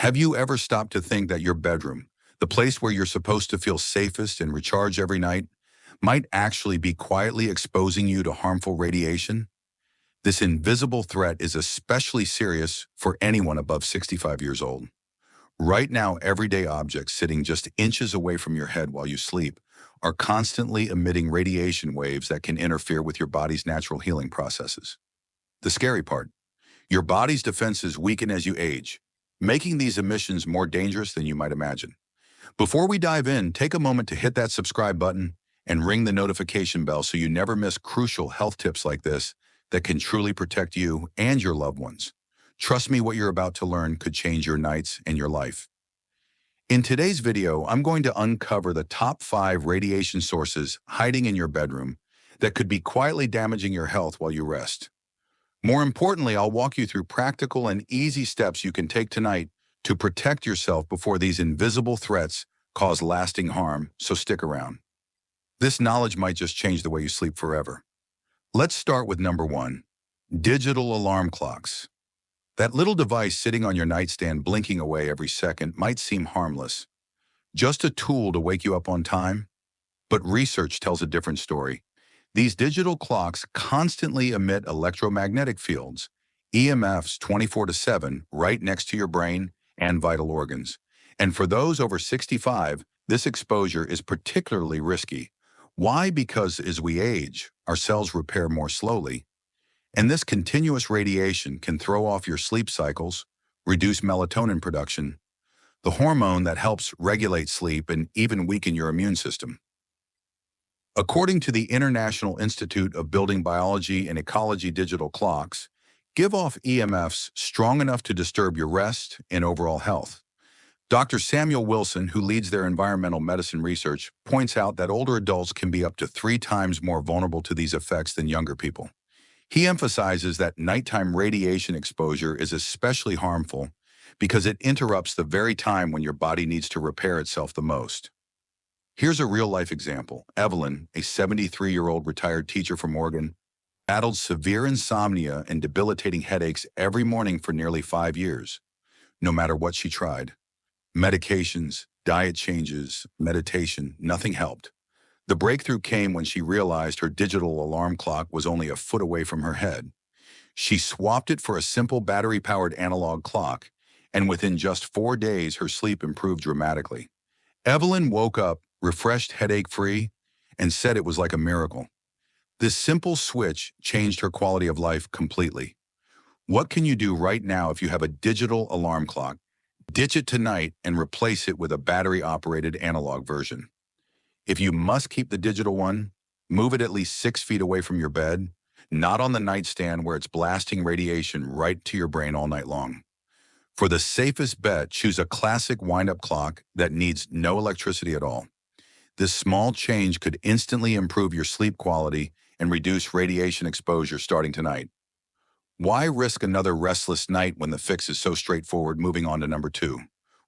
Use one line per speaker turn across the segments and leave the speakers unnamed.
Have you ever stopped to think that your bedroom, the place where you're supposed to feel safest and recharge every night, might actually be quietly exposing you to harmful radiation? This invisible threat is especially serious for anyone above 65 years old. Right now, everyday objects sitting just inches away from your head while you sleep are constantly emitting radiation waves that can interfere with your body's natural healing processes. The scary part, your body's defenses weaken as you age, making these emissions more dangerous than you might imagine. Before we dive in, take a moment to hit that subscribe button and ring the notification bell so you never miss crucial health tips like this that can truly protect you and your loved ones. Trust me, what you're about to learn could change your nights and your life. In today's video, I'm going to uncover the top 5 radiation sources hiding in your bedroom that could be quietly damaging your health while you rest. More importantly, I'll walk you through practical and easy steps you can take tonight to protect yourself before these invisible threats cause lasting harm, so stick around. This knowledge might just change the way you sleep forever. Let's start with number 1, digital alarm clocks. That little device sitting on your nightstand blinking away every second might seem harmless, just a tool to wake you up on time, but research tells a different story. These digital clocks constantly emit electromagnetic fields, EMFs 24/7, right next to your brain and vital organs. And for those over 65, this exposure is particularly risky. Why? Because as we age, our cells repair more slowly, and this continuous radiation can throw off your sleep cycles, reduce melatonin production, the hormone that helps regulate sleep, and even weaken your immune system. According to the International Institute of Building Biology and Ecology, digital clocks give off EMFs strong enough to disturb your rest and overall health. Dr. Samuel Wilson, who leads their environmental medicine research, points out that older adults can be up to 3 times more vulnerable to these effects than younger people. He emphasizes that nighttime radiation exposure is especially harmful because it interrupts the very time when your body needs to repair itself the most. Here's a real-life example. Evelyn, a 73-year-old retired teacher from Oregon, battled severe insomnia and debilitating headaches every morning for nearly 5 years, no matter what she tried. Medications, diet changes, meditation, nothing helped. The breakthrough came when she realized her digital alarm clock was only a foot away from her head. She swapped it for a simple battery-powered analog clock, and within just 4 days, her sleep improved dramatically. Evelyn woke up refreshed, headache-free, and said it was like a miracle. This simple switch changed her quality of life completely. What can you do right now if you have a digital alarm clock? Ditch it tonight and replace it with a battery-operated analog version. If you must keep the digital one, move it at least 6 feet away from your bed, not on the nightstand where it's blasting radiation right to your brain all night long. For the safest bet, choose a classic wind-up clock that needs no electricity at all. This small change could instantly improve your sleep quality and reduce radiation exposure starting tonight. Why risk another restless night when the fix is so straightforward? Moving on to number 2,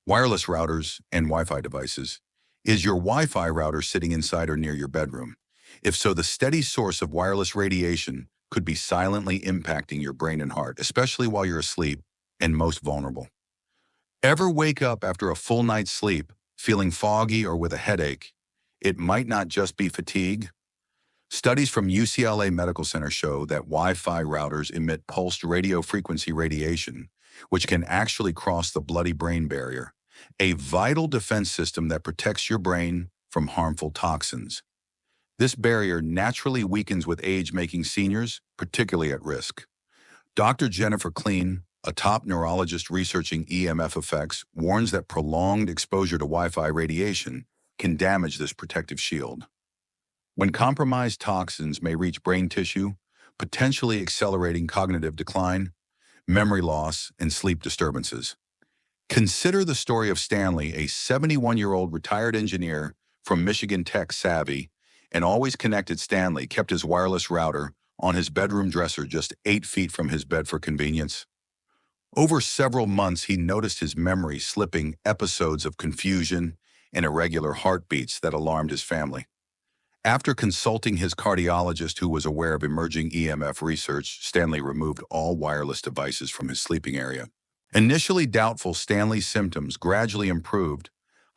wireless routers and Wi-Fi devices. Is your Wi-Fi router sitting inside or near your bedroom? If so, the steady source of wireless radiation could be silently impacting your brain and heart, especially while you're asleep and most vulnerable. Ever wake up after a full night's sleep, feeling foggy or with a headache? It might not just be fatigue. Studies from UCLA Medical Center show that Wi-Fi routers emit pulsed radio frequency radiation, which can actually cross the blood-brain barrier, a vital defense system that protects your brain from harmful toxins. This barrier naturally weakens with age, making seniors particularly at risk. Dr. Jennifer Kleen, a top neurologist researching EMF effects, warns that prolonged exposure to Wi-Fi radiation can damage this protective shield. When compromised, toxins may reach brain tissue, potentially accelerating cognitive decline, memory loss, and sleep disturbances. Consider the story of Stanley, a 71-year-old retired engineer from Michigan Tech. Savvy and always connected, Stanley kept his wireless router on his bedroom dresser just 8 feet from his bed for convenience. Over several months, he noticed his memory slipping, episodes of confusion and irregular heartbeats that alarmed his family. After consulting his cardiologist, who was aware of emerging EMF research, Stanley removed all wireless devices from his sleeping area Initially doubtful, Stanley's symptoms gradually improved,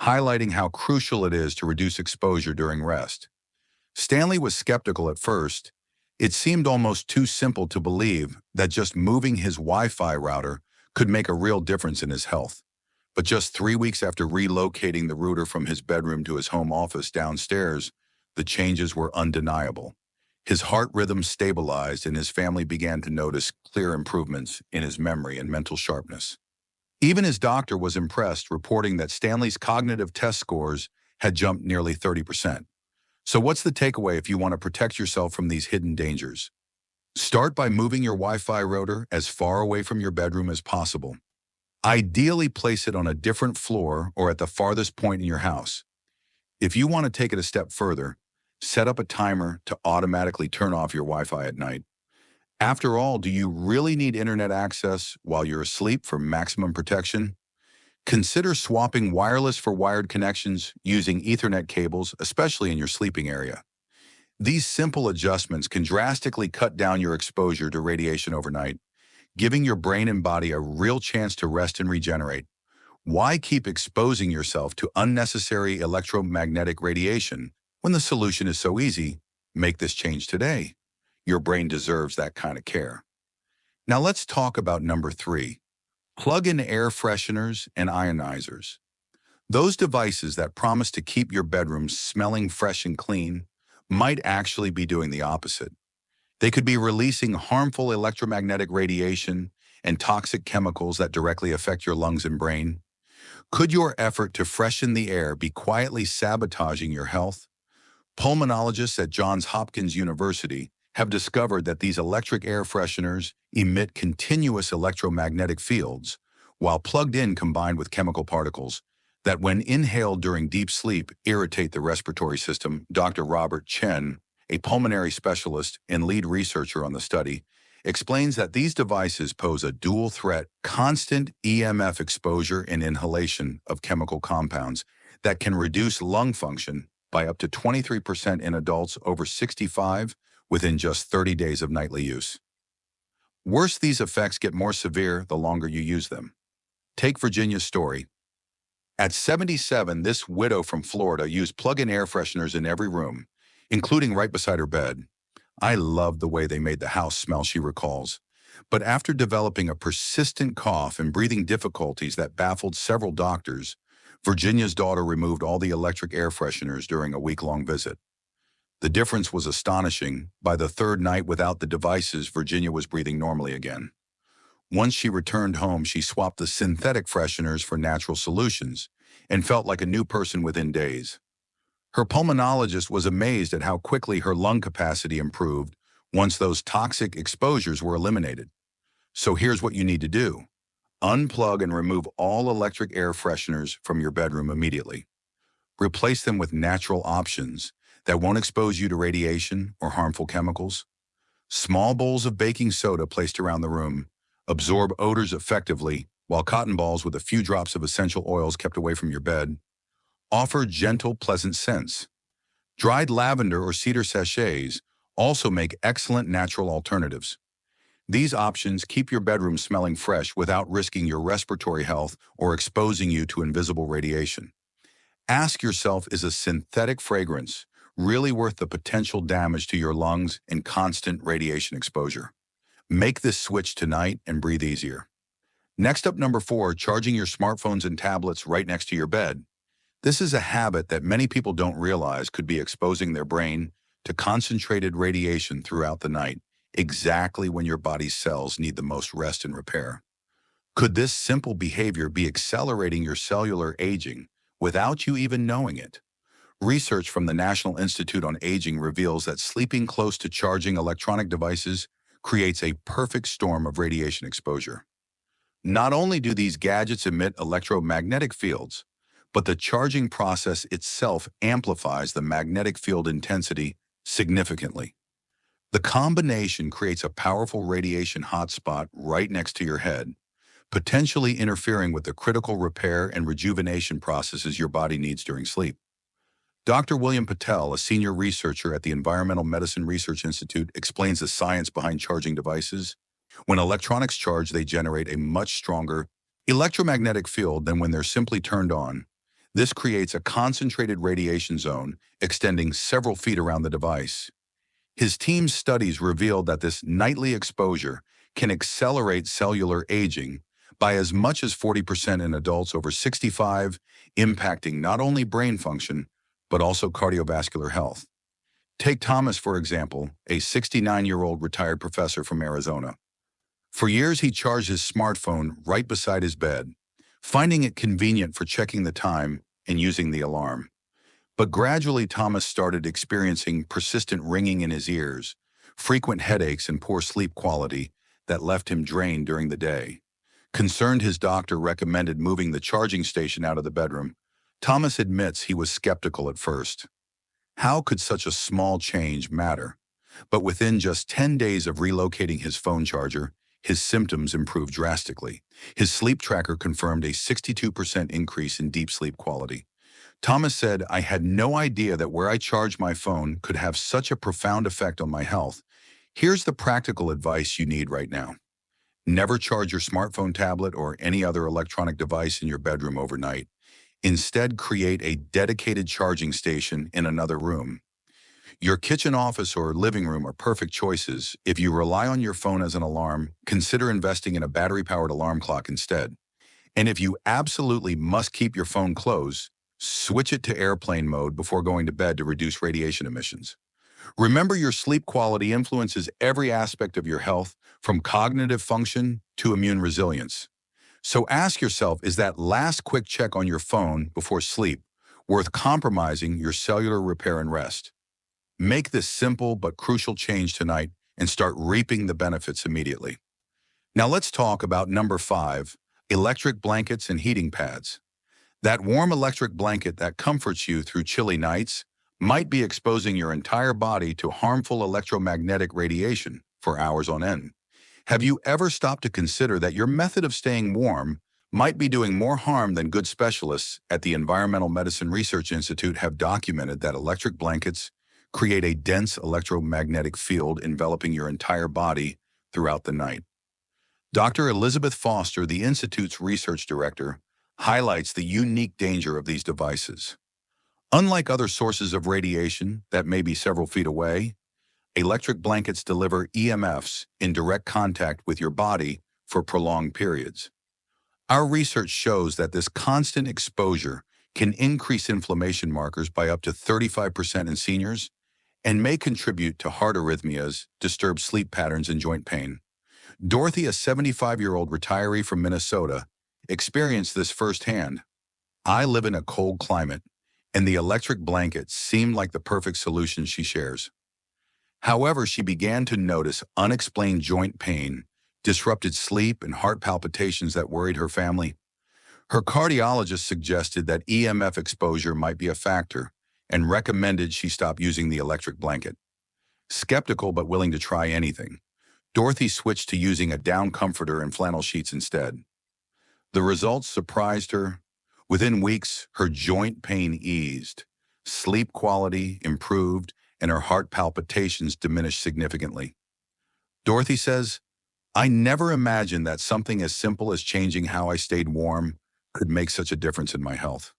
highlighting how crucial it is to reduce exposure during rest. Stanley was skeptical at first. It seemed almost too simple to believe that just moving his Wi-Fi router could make a real difference in his health. But just 3 weeks after relocating the router from his bedroom to his home office downstairs, the changes were undeniable. His heart rhythm stabilized and his family began to notice clear improvements in his memory and mental sharpness. Even his doctor was impressed, reporting that Stanley's cognitive test scores had jumped nearly 30%. So what's the takeaway if you want to protect yourself from these hidden dangers? Start by moving your Wi-Fi router as far away from your bedroom as possible. Ideally, place it on a different floor or at the farthest point in your house. If you want to take it a step further, set up a timer to automatically turn off your Wi-Fi at night. After all, do you really need internet access while you're asleep for maximum protection? Consider swapping wireless for wired connections using Ethernet cables, especially in your sleeping area. These simple adjustments can drastically cut down your exposure to radiation overnight, giving your brain and body a real chance to rest and regenerate. Why keep exposing yourself to unnecessary electromagnetic radiation when the solution is so easy? Make this change today. Your brain deserves that kind of care. Now let's talk about number 3. Plug-in air fresheners and ionizers. Those devices that promise to keep your bedroom smelling fresh and clean might actually be doing the opposite. They could be releasing harmful electromagnetic radiation and toxic chemicals that directly affect your lungs and brain. Could your effort to freshen the air be quietly sabotaging your health? Pulmonologists at Johns Hopkins University have discovered that these electric air fresheners emit continuous electromagnetic fields, while plugged in combined with chemical particles, that when inhaled during deep sleep irritate the respiratory system. Dr. Robert Chen, a pulmonary specialist and lead researcher on the study, explains that these devices pose a dual threat: constant EMF exposure and inhalation of chemical compounds that can reduce lung function by up to 23% in adults over 65 within just 30 days of nightly use. Worse, these effects get more severe the longer you use them. Take Virginia's story. At 77, this widow from Florida used plug-in air fresheners in every room, including right beside her bed. I loved the way they made the house smell, she recalls. But after developing a persistent cough and breathing difficulties that baffled several doctors, Virginia's daughter removed all the electric air fresheners during a week-long visit. The difference was astonishing. By the third night without the devices, Virginia was breathing normally again. Once she returned home, she swapped the synthetic fresheners for natural solutions and felt like a new person within days. Her pulmonologist was amazed at how quickly her lung capacity improved once those toxic exposures were eliminated. So here's what you need to do. Unplug and remove all electric air fresheners from your bedroom immediately. Replace them with natural options that won't expose you to radiation or harmful chemicals. Small bowls of baking soda placed around the room absorb odors effectively, while cotton balls with a few drops of essential oils kept away from your bed offer gentle, pleasant scents. Dried lavender or cedar sachets also make excellent natural alternatives. These options keep your bedroom smelling fresh without risking your respiratory health or exposing you to invisible radiation. Ask yourself, is a synthetic fragrance really worth the potential damage to your lungs and constant radiation exposure? Make this switch tonight and breathe easier. Next up, number 4, charging your smartphones and tablets right next to your bed. This is a habit that many people don't realize could be exposing their brain to concentrated radiation throughout the night, exactly when your body's cells need the most rest and repair. Could this simple behavior be accelerating your cellular aging without you even knowing it? Research from the National Institute on Aging reveals that sleeping close to charging electronic devices creates a perfect storm of radiation exposure. Not only do these gadgets emit electromagnetic fields, but the charging process itself amplifies the magnetic field intensity significantly. The combination creates a powerful radiation hotspot right next to your head, potentially interfering with the critical repair and rejuvenation processes your body needs during sleep. Dr. William Patel, a senior researcher at the Environmental Medicine Research Institute, explains the science behind charging devices. When electronics charge, they generate a much stronger, electromagnetic field than when they're simply turned on. This creates a concentrated radiation zone extending several feet around the device. His team's studies revealed that this nightly exposure can accelerate cellular aging by as much as 40% in adults over 65, impacting not only brain function, but also cardiovascular health. Take Thomas, for example, a 69-year-old retired professor from Arizona. For years, he charged his smartphone right beside his bed, finding it convenient for checking the time and using the alarm. But gradually, Thomas started experiencing persistent ringing in his ears, frequent headaches, and poor sleep quality that left him drained during the day. Concerned, his doctor recommended moving the charging station out of the bedroom. Thomas admits he was skeptical at first. How could such a small change matter? But within just 10 days of relocating his phone charger, his symptoms improved drastically. His sleep tracker confirmed a 62% increase in deep sleep quality. Thomas said, "I had no idea that where I charge my phone could have such a profound effect on my health. Here's the practical advice you need right now. Never charge your smartphone, tablet, or any other electronic device in your bedroom overnight. Instead, create a dedicated charging station in another room. Your kitchen, office, or living room are perfect choices. If you rely on your phone as an alarm, consider investing in a battery-powered alarm clock instead. And if you absolutely must keep your phone closed, switch it to airplane mode before going to bed to reduce radiation emissions." Remember, your sleep quality influences every aspect of your health, from cognitive function to immune resilience. So ask yourself, is that last quick check on your phone before sleep worth compromising your cellular repair and rest? Make this simple but crucial change tonight and start reaping the benefits immediately. Now let's talk about number 5, electric blankets and heating pads. That warm electric blanket that comforts you through chilly nights might be exposing your entire body to harmful electromagnetic radiation for hours on end. Have you ever stopped to consider that your method of staying warm might be doing more harm than good? Specialists at the Environmental Medicine Research Institute have documented that electric blankets create a dense electromagnetic field enveloping your entire body throughout the night. Dr. Elizabeth Foster, the Institute's research director, highlights the unique danger of these devices. Unlike other sources of radiation that may be several feet away, electric blankets deliver EMFs in direct contact with your body for prolonged periods. Our research shows that this constant exposure can increase inflammation markers by up to 35% in seniors and may contribute to heart arrhythmias, disturbed sleep patterns, and joint pain. Dorothy, a 75-year-old retiree from Minnesota, experienced this firsthand. "I live in a cold climate, and the electric blanket seemed like the perfect solution," she shares. However, she began to notice unexplained joint pain, disrupted sleep, and heart palpitations that worried her family. Her cardiologist suggested that EMF exposure might be a factor and recommended she stop using the electric blanket. Skeptical but willing to try anything, Dorothy switched to using a down comforter and flannel sheets instead. The results surprised her. Within weeks, her joint pain eased, sleep quality improved, and her heart palpitations diminished significantly. Dorothy says, "I never imagined that something as simple as changing how I stayed warm could make such a difference in my health."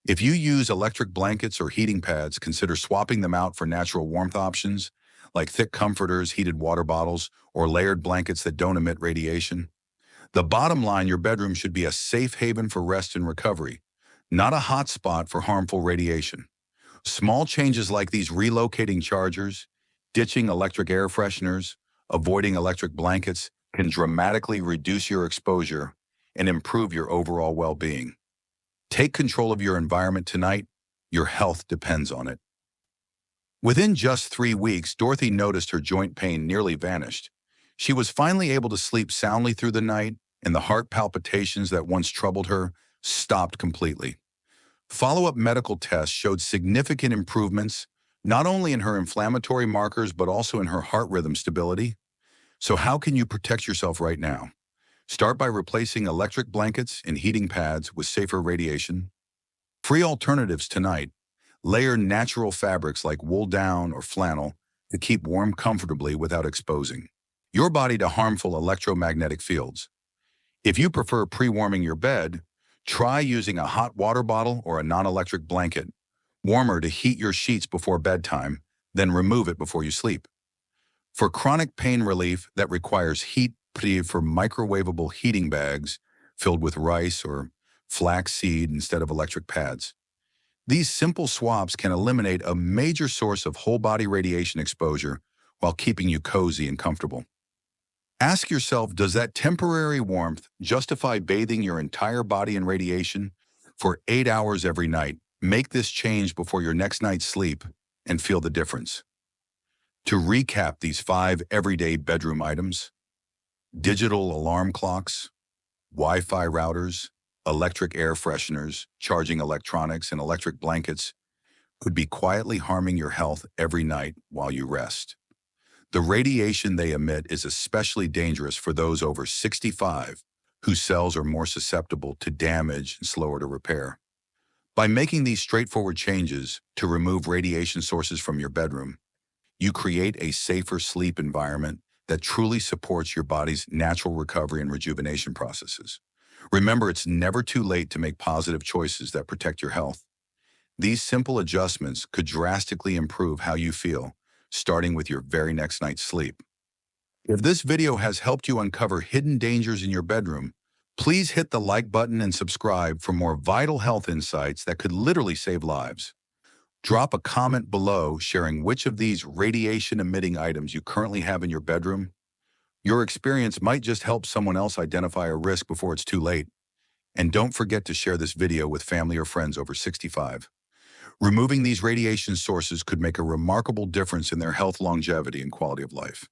If you use electric blankets or heating pads, consider swapping them out for natural warmth options like thick comforters, heated water bottles, or layered blankets that don't emit radiation. The bottom line, your bedroom should be a safe haven for rest and recovery, not a hot spot for harmful radiation. Small changes like these, relocating chargers, ditching electric air fresheners, avoiding electric blankets, can dramatically reduce your exposure and improve your overall well-being. Take control of your environment tonight. Your health depends on it. Within just 3 weeks, Dorothy noticed her joint pain nearly vanished. She was finally able to sleep soundly through the night, and the heart palpitations that once troubled her stopped completely. Follow-up medical tests showed significant improvements, not only in her inflammatory markers, but also in her heart rhythm stability. So how can you protect yourself right now? Start by replacing electric blankets and heating pads with safer radiation. Free alternatives tonight. Layer natural fabrics like wool down or flannel to keep warm comfortably without exposing your body to harmful electromagnetic fields. If you prefer pre-warming your bed, try using a hot water bottle or a non-electric blanket, warmer to heat your sheets before bedtime, then remove it before you sleep. For chronic pain relief that requires heat, for microwavable heating bags filled with rice or flaxseed instead of electric pads. These simple swaps can eliminate a major source of whole-body radiation exposure while keeping you cozy and comfortable. Ask yourself, does that temporary warmth justify bathing your entire body in radiation for 8 hours every night? Make this change before your next night's sleep and feel the difference. To recap these 5 everyday bedroom items: digital alarm clocks, Wi-Fi routers, electric air fresheners, charging electronics, and electric blankets could be quietly harming your health every night while you rest. The radiation they emit is especially dangerous for those over 65, whose cells are more susceptible to damage and slower to repair. By making these straightforward changes to remove radiation sources from your bedroom, you create a safer sleep environment that truly supports your body's natural recovery and rejuvenation processes. Remember, it's never too late to make positive choices that protect your health. These simple adjustments could drastically improve how you feel, starting with your very next night's sleep. If this video has helped you uncover hidden dangers in your bedroom, please hit the like button and subscribe for more vital health insights that could literally save lives. Drop a comment below sharing which of these radiation-emitting items you currently have in your bedroom. Your experience might just help someone else identify a risk before it's too late. And don't forget to share this video with family or friends over 65. Removing these radiation sources could make a remarkable difference in their health, longevity, and quality of life.